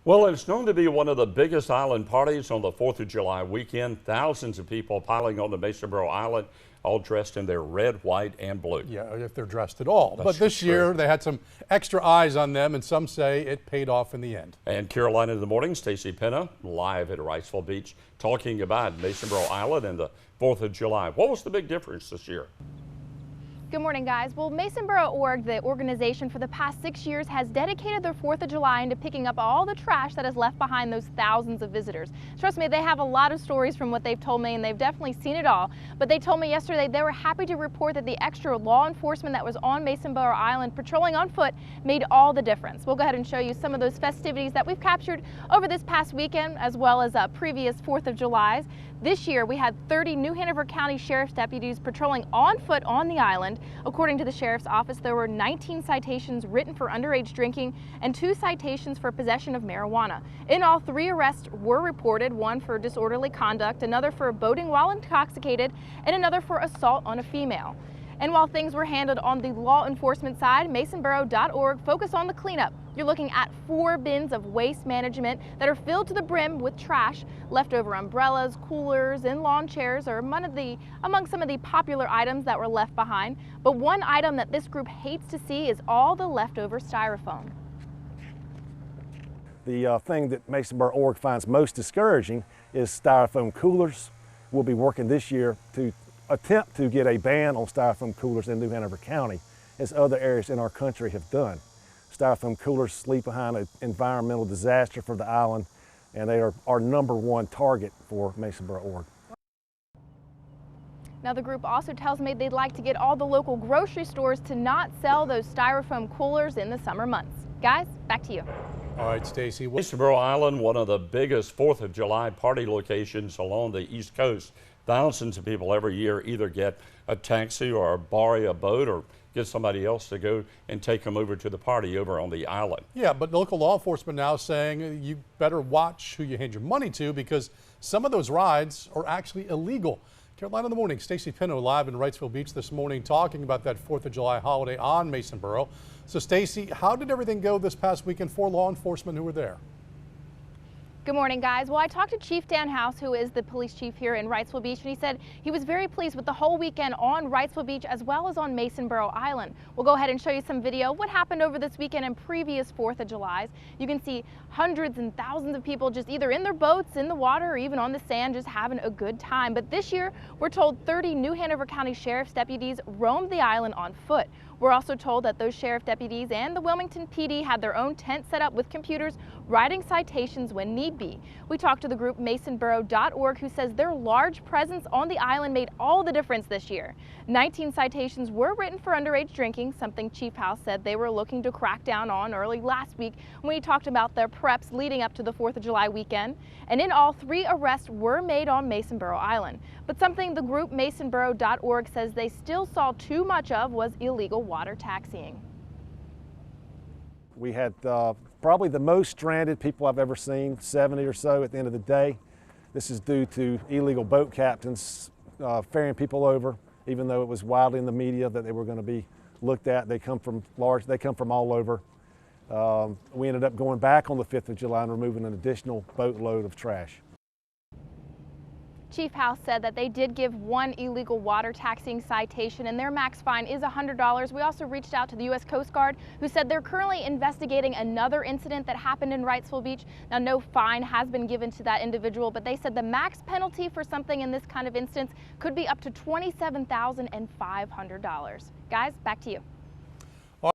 Well, it's known to be one of the biggest island parties on the 4th of July weekend. Thousands of people piling on the Masonboro Island, all dressed in their red, white, and blue. Yeah, if they're dressed at all. That's but this year they had some extra eyes on them, and some say it paid off in the end. And Carolina in the Morning, Stacy Penna, live at Wrightsville Beach, talking about Masonboro Island and the 4th of July. What was the big difference this year? Good morning, guys. Well, Masonboro.org, the organization for the past 6 years, has dedicated their 4th of July into picking up all the trash that is left behind those thousands of visitors. Trust me, they have a lot of stories from what they've told me, and they've definitely seen it all. But they told me yesterday they were happy to report that the extra law enforcement that was on Masonboro Island patrolling on foot made all the difference. We'll go ahead and show you some of those festivities that we've captured over this past weekend, as well as previous 4th of Julys. This year, we had 30 New Hanover County Sheriff's deputies patrolling on foot on the island. According to the Sheriff's Office, there were 19 citations written for underage drinking and 2 citations for possession of marijuana. In all, 3 arrests were reported, one for disorderly conduct, another for boating while intoxicated, and another for assault on a female. And while things were handled on the law enforcement side, Masonboro.org focused on the cleanup. You're looking at 4 bins of waste management that are filled to the brim with trash. Leftover umbrellas, coolers, and lawn chairs are among some of the popular items that were left behind. But one item that this group hates to see is all the leftover styrofoam. The thing that Masonboro.org finds most discouraging is styrofoam coolers. We'll be working this year to attempt to get a ban on styrofoam coolers in New Hanover County, as other areas in our country have done. Styrofoam coolers leave behind an environmental disaster for the island, and they are our #1 target for Masonboro.org. Now, the group also tells me they'd like to get all the local grocery stores to not sell those styrofoam coolers in the summer months. Guys, back to you. All right, Stacy. Masonboro Island, one of the biggest 4th of July party locations along the East Coast. Thousands of people every year either get a taxi or borrow a boat or get somebody else to go and take them over to the party over on the island. Yeah, but local law enforcement now saying you better watch who you hand your money to, because some of those rides are actually illegal. Carolina in the Morning, Stacy Penna live in Wrightsville Beach this morning talking about that 4th of July holiday on Masonboro. So Stacy, how did everything go this past weekend for law enforcement who were there? Good morning, guys. Well, I talked to Chief Dan House, who is the police chief here in Wrightsville Beach, and he said he was very pleased with the whole weekend on Wrightsville Beach as well as on Masonboro Island. We'll go ahead and show you some video of what happened over this weekend and previous 4th of Julys. You can see hundreds and thousands of people just either in their boats, in the water, or even on the sand, just having a good time. But this year, we're told 30 New Hanover County Sheriff's deputies roamed the island on foot. We're also told that those sheriff deputies and the Wilmington PD had their own tent set up with computers, writing citations when need be. We talked to the group Masonboro.org, who says their large presence on the island made all the difference this year. 19 citations were written for underage drinking, something Chief House said they were looking to crack down on early last week when he talked about their preps leading up to the 4th of July weekend. And in all, 3 arrests were made on Masonboro Island. But something the group Masonboro.org says they still saw too much of was illegal water taxiing. We had probably the most stranded people I've ever seen, 70 or so at the end of the day. This is due to illegal boat captains ferrying people over, even though it was widely in the media that they were going to be looked at. They come from all over. We ended up going back on the 5th of July and removing an additional boatload of trash. Chief House said that they did give 1 illegal water taxiing citation, and their max fine is $100. We also reached out to the U.S. Coast Guard, who said they're currently investigating another incident that happened in Wrightsville Beach. Now, no fine has been given to that individual, but they said the max penalty for something in this kind of instance could be up to $27,500. Guys, back to you.